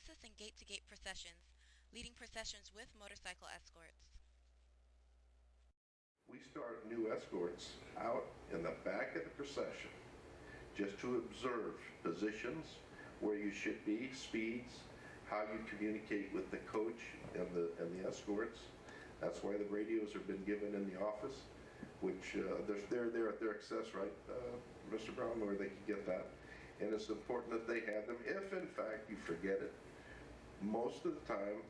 crisis and gate-to-gate processions, leading processions with motorcycle escorts. We start new escorts out in the back of the procession just to observe positions, where you should be, speeds, how you communicate with the coach and the escorts. That's why the radios have been given in the office, which they're there at their access, right, Mr. Brown, where they can get that. And it's important that they have them. If in fact you forget it, most of the time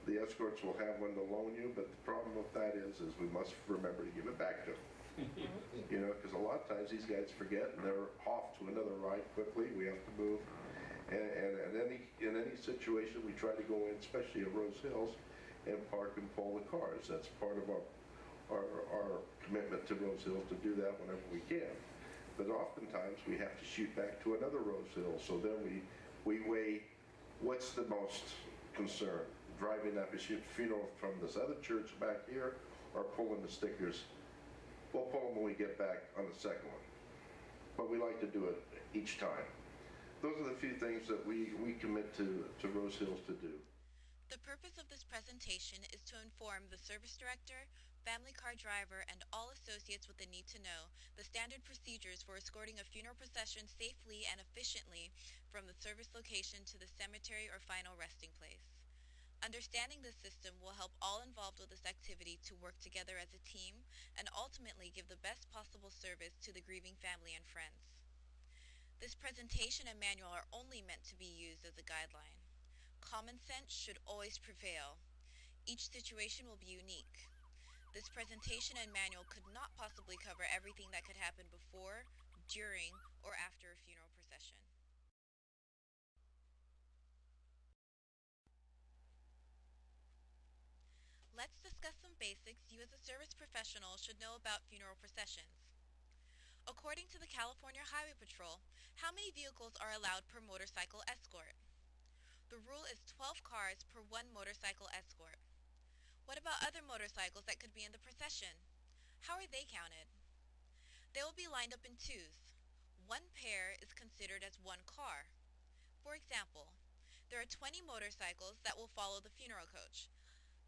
the escorts will have one to loan you, but the problem with that is we must remember to give it back to them. You know, because a lot of times these guys forget and they're off to another ride quickly. We have to move. And in any situation, we try to go in, especially at Rose Hills, and park and pull the cars. That's part of our commitment to Rose Hills, to do that whenever we can. But oftentimes we have to shoot back to another Rose Hill. So then we weigh what's the most concern. Driving that funeral from this other church back here, or pulling the stickers. We'll pull them when we get back on the second one. But we like to do it each time. Those are the few things that we commit to Rose Hills to do. The purpose of this presentation is to inform the service director, family car driver, and all associates with the need to know the standard procedures for escorting a funeral procession safely and efficiently from the service location to the cemetery or final resting place. Understanding this system will help all involved with this activity to work together as a team and ultimately give the best possible service to the grieving family and friends. This presentation and manual are only meant to be used as a guideline. Common sense should always prevail. Each situation will be unique. This presentation and manual could not possibly cover everything that could happen before, during, or after a funeral procession. Let's discuss some basics you as a service professional should know about funeral processions. According to the California Highway Patrol, how many vehicles are allowed per motorcycle escort? The rule is 12 cars per one motorcycle escort. What about other motorcycles that could be in the procession? How are they counted? They will be lined up in twos. One pair is considered as one car. For example, there are 20 motorcycles that will follow the funeral coach.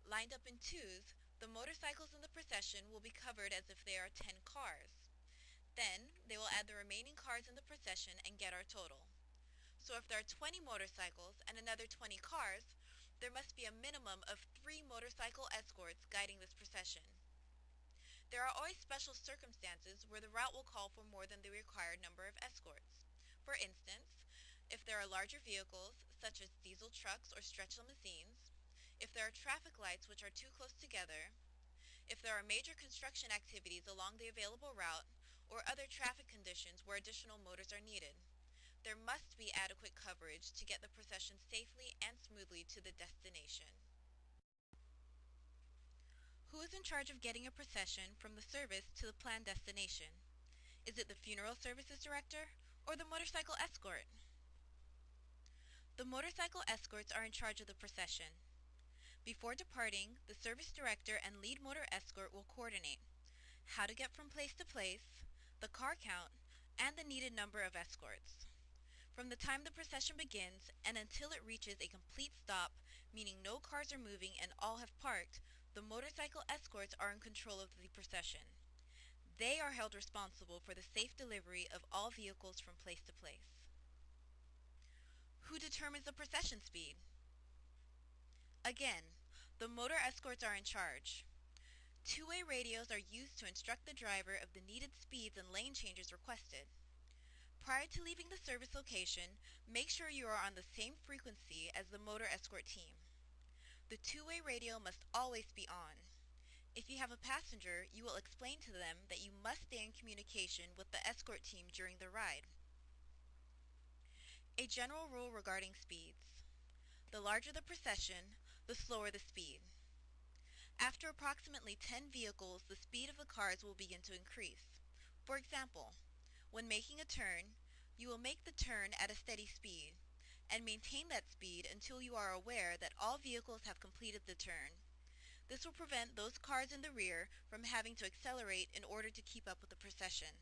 Lined up in twos, the motorcycles in the procession will be covered as if they are 10 cars. Then, they will add the remaining cars in the procession and get our total. So if there are 20 motorcycles and another 20 cars, there must be a minimum of 3 motorcycle escorts guiding this procession. There are always special circumstances where the route will call for more than the required number of escorts. For instance, if there are larger vehicles, such as diesel trucks or stretch limousines, if there are traffic lights which are too close together, if there are major construction activities along the available route, or other traffic conditions where additional motors are needed, there must be adequate coverage to get the procession safely and smoothly to the destination. Who is in charge of getting a procession from the service to the planned destination? Is it the funeral services director or the motorcycle escort? The motorcycle escorts are in charge of the procession. Before departing, the service director and lead motor escort will coordinate how to get from place to place, the car count, and the needed number of escorts. From the time the procession begins and until it reaches a complete stop, meaning no cars are moving and all have parked, the motorcycle escorts are in control of the procession. They are held responsible for the safe delivery of all vehicles from place to place. Who determines the procession speed? Again, the motor escorts are in charge. Two-way radios are used to instruct the driver of the needed speeds and lane changes requested. Prior to leaving the service location, make sure you are on the same frequency as the motor escort team. The two-way radio must always be on. If you have a passenger, you will explain to them that you must stay in communication with the escort team during the ride. A general rule regarding speeds. The larger the procession, the slower the speed. After approximately 10 vehicles, the speed of the cars will begin to increase. For example, when making a turn, you will make the turn at a steady speed and maintain that speed until you are aware that all vehicles have completed the turn. This will prevent those cars in the rear from having to accelerate in order to keep up with the procession.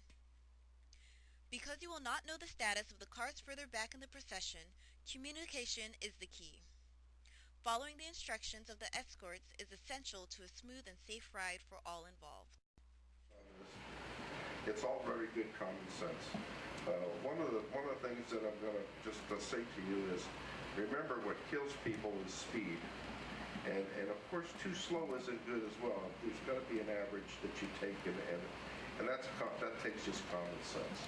Because you will not know the status of the cars further back in the procession, communication is the key. Following the instructions of the escorts is essential to a smooth and safe ride for all involved. It's all very good common sense. One of the things that I'm going to just say to you is, remember what kills people is speed. And of course, too slow isn't good as well. There's got to be an average that you take, and that takes just common sense.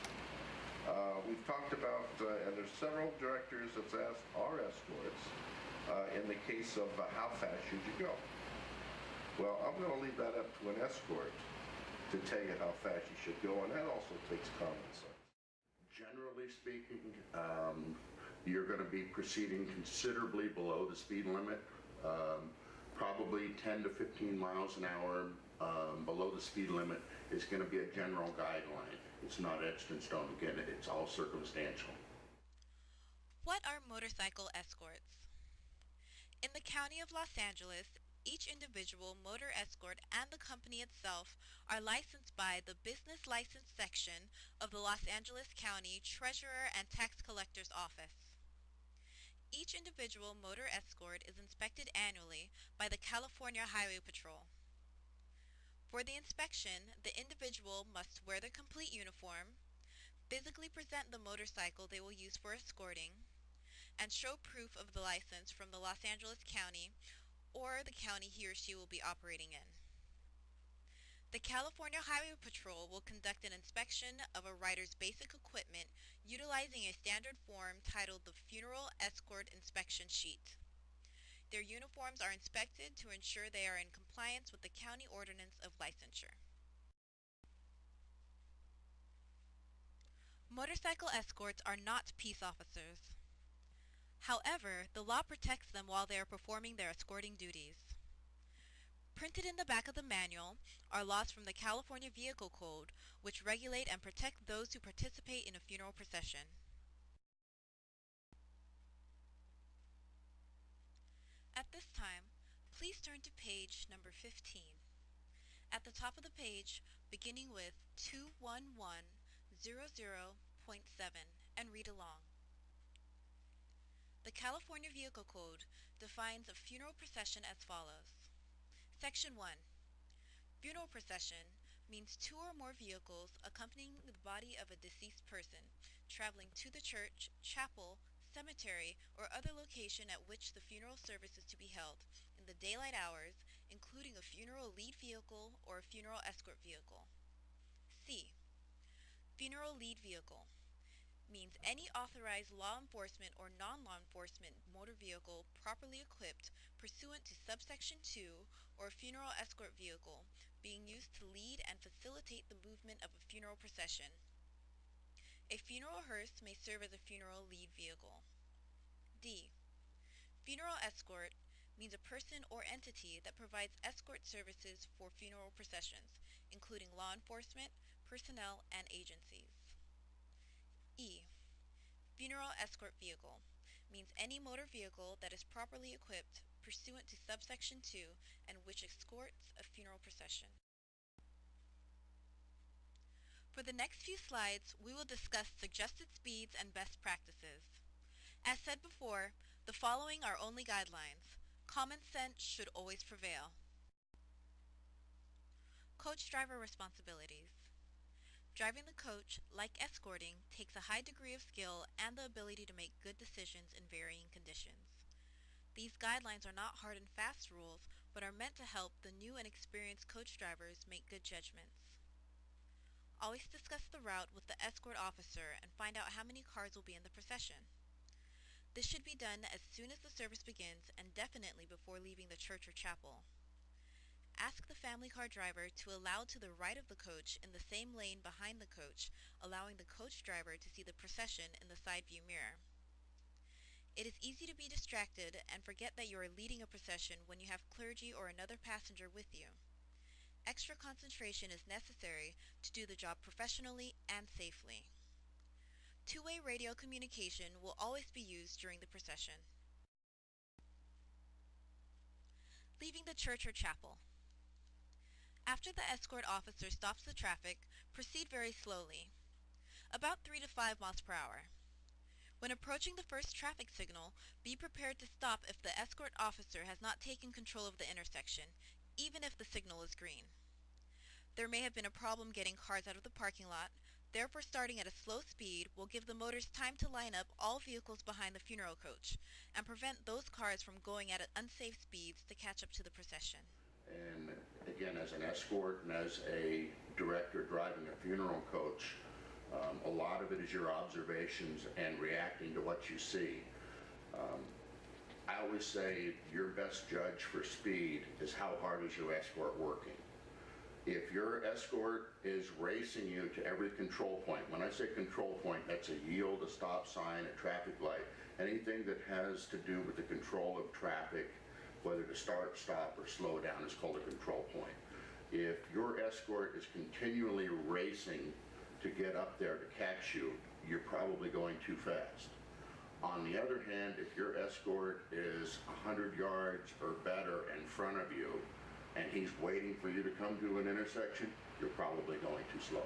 We've talked about, and there's several directors that's asked our escorts, in the case of how fast should you go? Well, I'm going to leave that up to an escort to tell you how fast you should go, and that also takes common sense. Generally speaking, you're going to be proceeding considerably below the speed limit, probably 10 to 15 miles an hour below the speed limit is going to be a general guideline. It's not etched in stone. Again, it's all circumstantial. What are motorcycle escorts? In the County of Los Angeles, each individual motor escort and the company itself are licensed by the Business License Section of the Los Angeles County Treasurer and Tax Collector's Office. Each individual motor escort is inspected annually by the California Highway Patrol. For the inspection, the individual must wear the complete uniform, physically present the motorcycle they will use for escorting, and show proof of the license from the Los Angeles County or the county he or she will be operating in. The California Highway Patrol will conduct an inspection of a rider's basic equipment utilizing a standard form titled the Funeral Escort Inspection Sheet. Their uniforms are inspected to ensure they are in compliance with the county ordinance of licensure. Motorcycle escorts are not peace officers. However, the law protects them while they are performing their escorting duties. Printed in the back of the manual are laws from the California Vehicle Code, which regulate and protect those who participate in a funeral procession. At this time, please turn to page number 15. At the top of the page, beginning with 21100.7, and read along. The California Vehicle Code defines a funeral procession as follows. Section 1. Funeral procession means two or more vehicles accompanying the body of a deceased person, traveling to the church, chapel, cemetery, or other location at which the funeral service is to be held in the daylight hours, including a funeral lead vehicle or a funeral escort vehicle. C. Funeral lead vehicle means any authorized law enforcement or non-law enforcement motor vehicle properly equipped pursuant to subsection 2 or a funeral escort vehicle being used to lead and facilitate the movement of a funeral procession. A funeral hearse may serve as a funeral lead vehicle. D. Funeral escort means a person or entity that provides escort services for funeral processions, including law enforcement, personnel, and agencies. E. Funeral escort vehicle means any motor vehicle that is properly equipped pursuant to subsection 2 and which escorts a funeral procession. For the next few slides, we will discuss suggested speeds and best practices. As said before, the following are only guidelines. Common sense should always prevail. Coach driver responsibilities. Driving the coach, like escorting, takes a high degree of skill and the ability to make good decisions in varying conditions. These guidelines are not hard and fast rules, but are meant to help the new and experienced coach drivers make good judgments. Always discuss the route with the escort officer and find out how many cars will be in the procession. This should be done as soon as the service begins and definitely before leaving the church or chapel. Ask the family car driver to allow to the right of the coach in the same lane behind the coach, allowing the coach driver to see the procession in the side view mirror. It is easy to be distracted and forget that you are leading a procession when you have clergy or another passenger with you. Extra concentration is necessary to do the job professionally and safely. Two-way radio communication will always be used during the procession. Leaving the church or chapel. After the escort officer stops the traffic, proceed very slowly, about 3 to 5 miles per hour. When approaching the first traffic signal, be prepared to stop if the escort officer has not taken control of the intersection, even if the signal is green. There may have been a problem getting cars out of the parking lot, therefore starting at a slow speed will give the motors time to line up all vehicles behind the funeral coach and prevent those cars from going at unsafe speeds to catch up to the procession. And again, as an escort and as a director driving a funeral coach, a lot of it is your observations and reacting to what you see. I always say your best judge for speed is how hard is your escort working. If your escort is racing you to every control point, when I say control point, that's a yield, a stop sign, a traffic light, anything that has to do with the control of traffic, whether to start, stop, or slow down is called a control point. If your escort is continually racing to get up there to catch you, you're probably going too fast. On the other hand, if your escort is 100 yards or better in front of you, and he's waiting for you to come to an intersection, you're probably going too slow.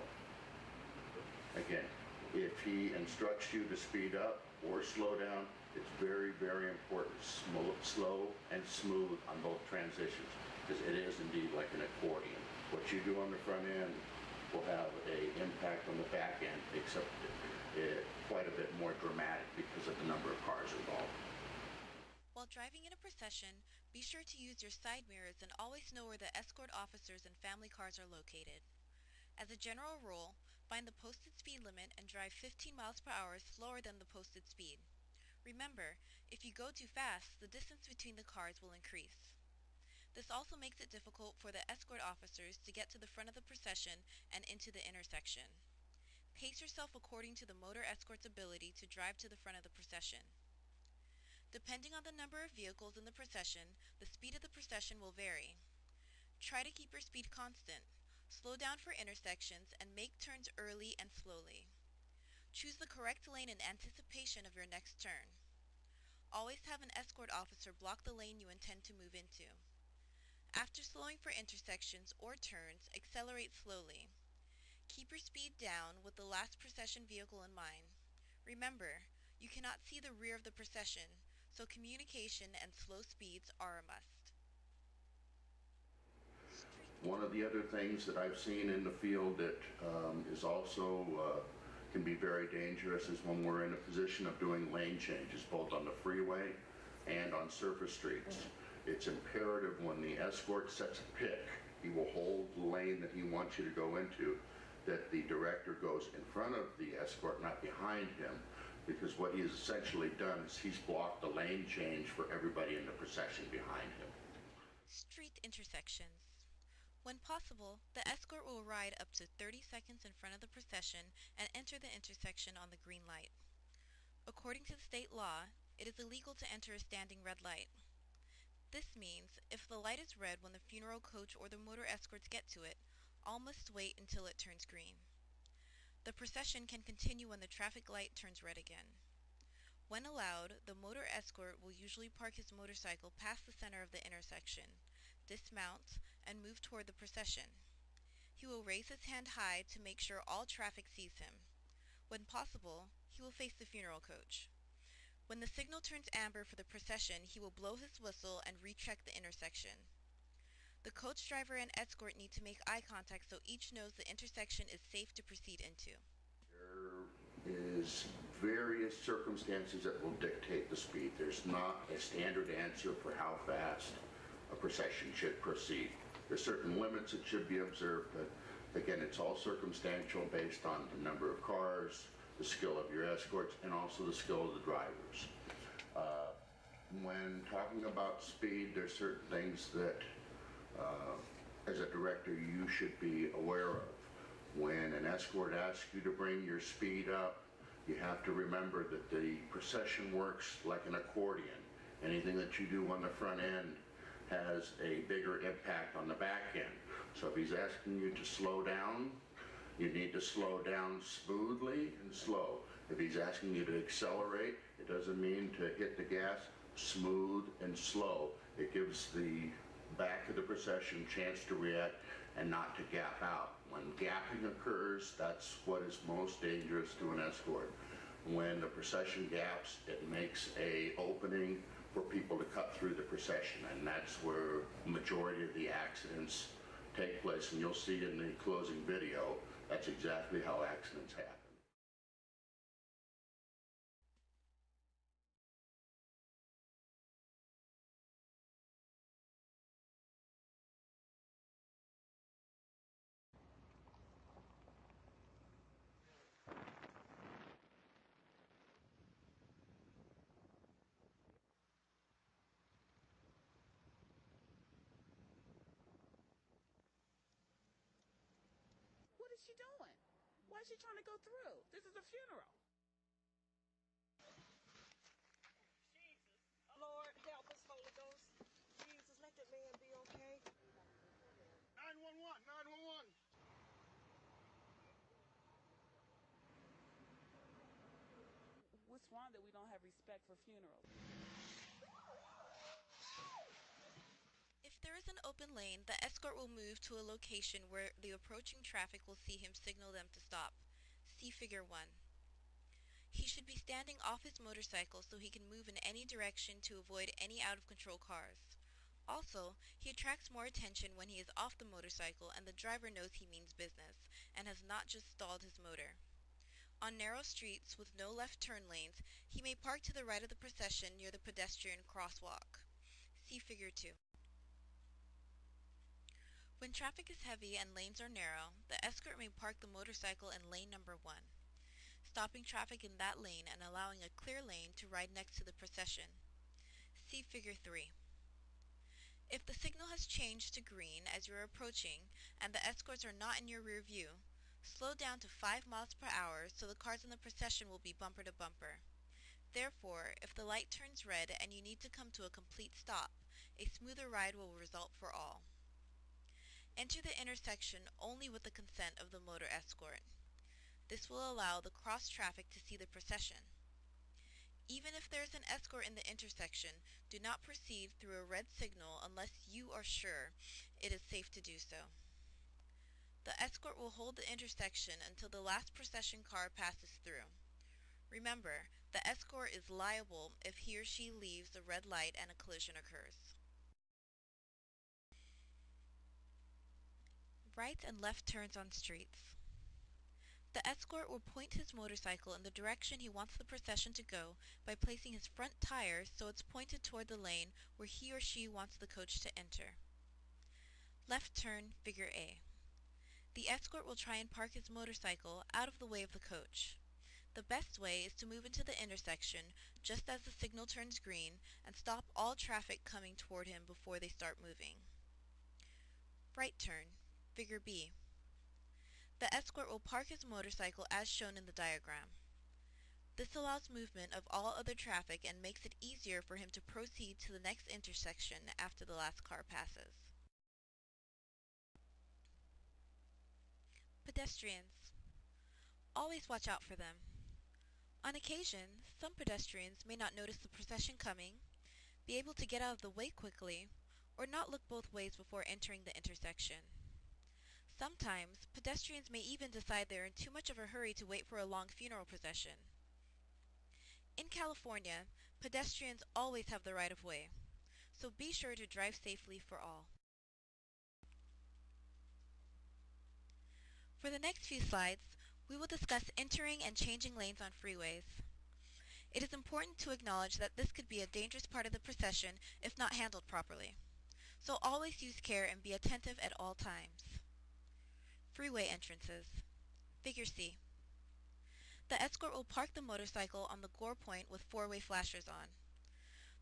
Again, if he instructs you to speed up or slow down, it's very, very important, slow and smooth on both transitions, because it is indeed like an accordion. What you do on the front end will have an impact on the back end, except quite a bit more dramatic because of the number of cars involved. While driving in a procession, be sure to use your side mirrors and always know where the escort officers and family cars are located. As a general rule, find the posted speed limit and drive 15 miles per hour slower than the posted speed. Remember, if you go too fast, the distance between the cars will increase. This also makes it difficult for the escort officers to get to the front of the procession and into the intersection. Pace yourself according to the motor escort's ability to drive to the front of the procession. Depending on the number of vehicles in the procession, the speed of the procession will vary. Try to keep your speed constant. Slow down for intersections and make turns early and slowly. Choose the correct lane in anticipation of your next turn. Always have an escort officer block the lane you intend to move into. After slowing for intersections or turns, accelerate slowly. Keep your speed down with the last procession vehicle in mind. Remember, you cannot see the rear of the procession, so communication and slow speeds are a must. One of the other things that I've seen in the field that is also can be very dangerous is when we're in a position of doing lane changes, both on the freeway and on surface streets. It's imperative when the escort sets a pick, he will hold the lane that he wants you to go into, that the director goes in front of the escort, not behind him, because what he has essentially done is he's blocked the lane change for everybody in the procession behind him. Street intersections. When possible, the escort will ride up to 30 seconds in front of the procession and enter the intersection on the green light. According to the state law, it is illegal to enter a standing red light. This means if the light is red when the funeral coach or the motor escorts get to it, all must wait until it turns green. The procession can continue when the traffic light turns red again. When allowed, the motor escort will usually park his motorcycle past the center of the intersection, dismount, and move toward the procession. He will raise his hand high to make sure all traffic sees him. When possible, he will face the funeral coach. When the signal turns amber for the procession, he will blow his whistle and recheck the intersection. The coach driver and escort need to make eye contact so each knows the intersection is safe to proceed into. There is various circumstances that will dictate the speed. There's not a standard answer for how fast a procession should proceed. There's certain limits that should be observed, but again, it's all circumstantial based on the number of cars, the skill of your escorts, and also the skill of the drivers. When talking about speed, there's certain things that as a director you should be aware of. When an escort asks you to bring your speed up, you have to remember that the procession works like an accordion. Anything that you do on the front end has a bigger impact on the back end. So if he's asking you to slow down, you need to slow down smoothly and slow. If he's asking you to accelerate, it doesn't mean to hit the gas smooth and slow. It gives the back of the procession a chance to react and not to gap out. When gapping occurs, that's what is most dangerous to an escort. When the procession gaps, it makes a opening for people to cut through the procession, and that's where majority of the accidents take place. And you'll see in the closing video, that's exactly how accidents happen. What is she doing? Why is she trying to go through? This is a funeral. Jesus. Lord, help us, Holy Ghost. Jesus, let that man be okay. 911, 911. What's wrong that we don't have respect for funerals? If there is an open lane, the escort will move to a location where the approaching traffic will see him signal them to stop. See Figure 1. He should be standing off his motorcycle so he can move in any direction to avoid any out-of-control cars. Also, he attracts more attention when he is off the motorcycle and the driver knows he means business and has not just stalled his motor. On narrow streets with no left turn lanes, he may park to the right of the procession near the pedestrian crosswalk. See Figure 2. When traffic is heavy and lanes are narrow, the escort may park the motorcycle in lane number 1, stopping traffic in that lane and allowing a clear lane to ride next to the procession. See Figure 3. If the signal has changed to green as you are approaching and the escorts are not in your rear view, slow down to 5 miles per hour so the cars in the procession will be bumper to bumper. Therefore, if the light turns red and you need to come to a complete stop, a smoother ride will result for all. Enter the intersection only with the consent of the motor escort. This will allow the cross traffic to see the procession. Even if there is an escort in the intersection, do not proceed through a red signal unless you are sure it is safe to do so. The escort will hold the intersection until the last procession car passes through. Remember, the escort is liable if he or she leaves the red light and a collision occurs. Right and left turns on streets. The escort will point his motorcycle in the direction he wants the procession to go by placing his front tire so it's pointed toward the lane where he or she wants the coach to enter. Left turn, Figure A. The escort will try and park his motorcycle out of the way of the coach. The best way is to move into the intersection just as the signal turns green and stop all traffic coming toward him before they start moving. Right turn, Figure B. The escort will park his motorcycle as shown in the diagram. This allows movement of all other traffic and makes it easier for him to proceed to the next intersection after the last car passes. Pedestrians. Always watch out for them. On occasion, some pedestrians may not notice the procession coming, be able to get out of the way quickly, or not look both ways before entering the intersection. Sometimes, pedestrians may even decide they're in too much of a hurry to wait for a long funeral procession. In California, pedestrians always have the right of way, so be sure to drive safely for all. For the next few slides, we will discuss entering and changing lanes on freeways. It is important to acknowledge that this could be a dangerous part of the procession if not handled properly, so always use care and be attentive at all times. Freeway entrances. Figure C. The escort will park the motorcycle on the gore point with four-way flashers on.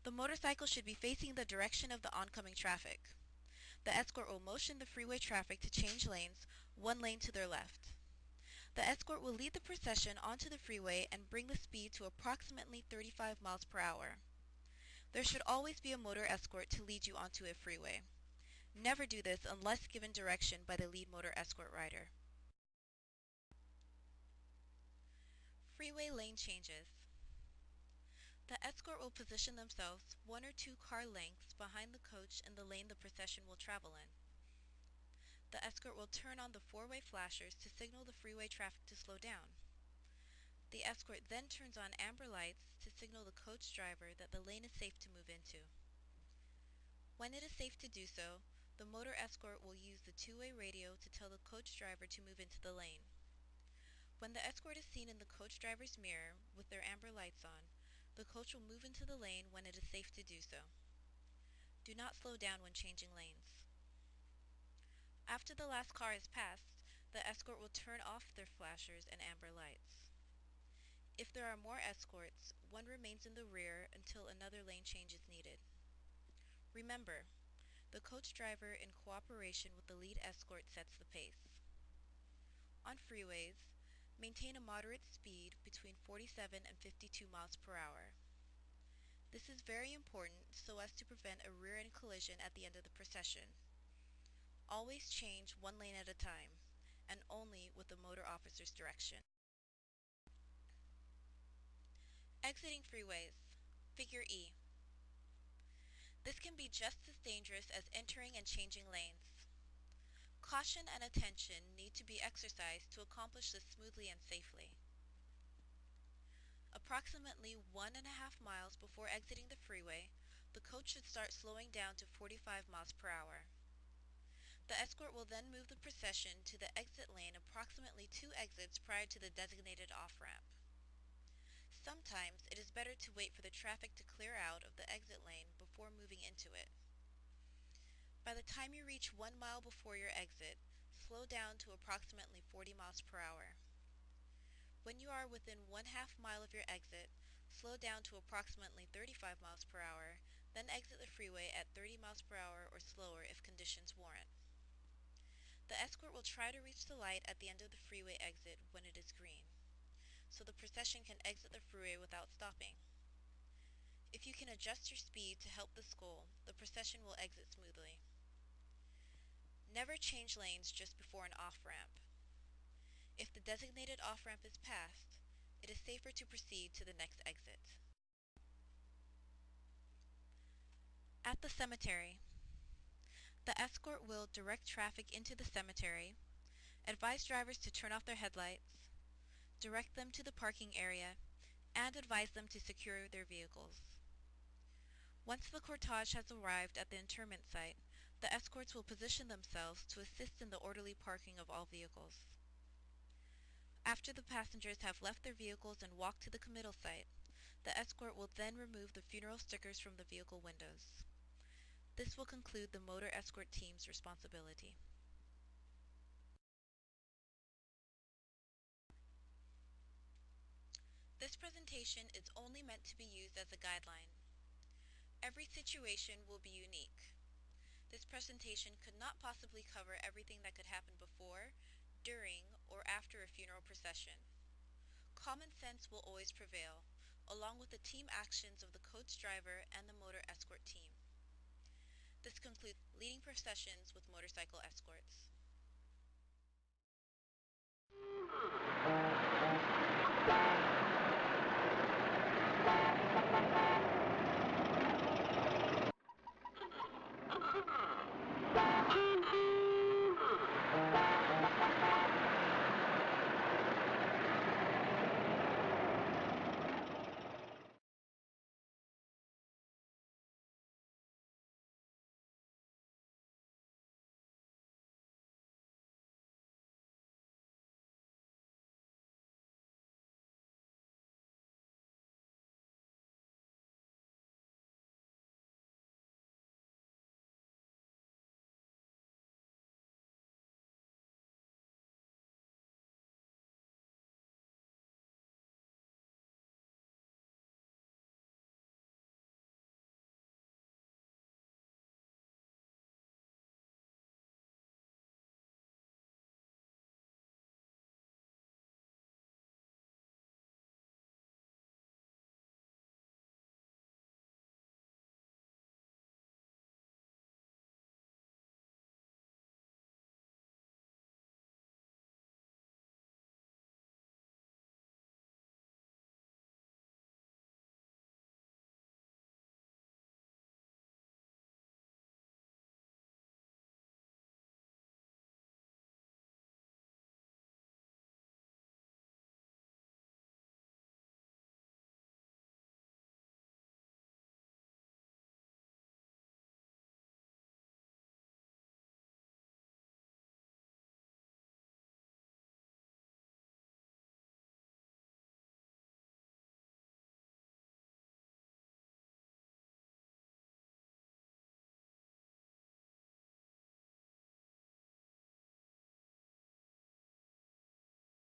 The motorcycle should be facing the direction of the oncoming traffic. The escort will motion the freeway traffic to change lanes, one lane to their left. The escort will lead the procession onto the freeway and bring the speed to approximately 35 miles per hour. There should always be a motor escort to lead you onto a freeway. Never do this unless given direction by the lead motor escort rider. Freeway lane changes. The escort will position themselves 1 or 2 car lengths behind the coach in the lane the procession will travel in. The escort will turn on the four-way flashers to signal the freeway traffic to slow down. The escort then turns on amber lights to signal the coach driver that the lane is safe to move into. When it is safe to do so, the motor escort will use the two-way radio to tell the coach driver to move into the lane. When the escort is seen in the coach driver's mirror with their amber lights on, the coach will move into the lane when it is safe to do so. Do not slow down when changing lanes. After the last car is passed, the escort will turn off their flashers and amber lights. If there are more escorts, one remains in the rear until another lane change is needed. Remember, the coach driver in cooperation with the lead escort sets the pace. On freeways, maintain a moderate speed between 47 and 52 miles per hour. This is very important so as to prevent a rear-end collision at the end of the procession. Always change one lane at a time, and only with the motor officer's direction. Exiting freeways. Figure E. This can be just as dangerous as entering and changing lanes. Caution and attention need to be exercised to accomplish this smoothly and safely. Approximately 1.5 miles before exiting the freeway, the coach should start slowing down to 45 miles per hour. The escort will then move the procession to the exit lane approximately 2 exits prior to the designated off-ramp. Sometimes it is better to wait for the traffic to clear out of the exit lane before moving into it. By the time you reach 1 mile before your exit, slow down to approximately 40 miles per hour. When you are within 1/2 mile of your exit, slow down to approximately 35 miles per hour, then exit the freeway at 30 miles per hour or slower if conditions warrant. The escort will try to reach the light at the end of the freeway exit when it is green, so the procession can exit the freeway without stopping. If you can adjust your speed to help the school, the procession will exit smoothly. Never change lanes just before an off-ramp. If the designated off-ramp is passed, it is safer to proceed to the next exit. At the cemetery. The escort will direct traffic into the cemetery, advise drivers to turn off their headlights, direct them to the parking area, and advise them to secure their vehicles. Once the cortege has arrived at the interment site, the escorts will position themselves to assist in the orderly parking of all vehicles. After the passengers have left their vehicles and walked to the committal site, the escort will then remove the funeral stickers from the vehicle windows. This will conclude the motor escort team's responsibility. This presentation is only meant to be used as a guideline. Every situation will be unique. This presentation could not possibly cover everything that could happen before, during, or after a funeral procession. Common sense will always prevail, along with the team actions of the coach driver and the motor escort team. This concludes leading processions with motorcycle escorts.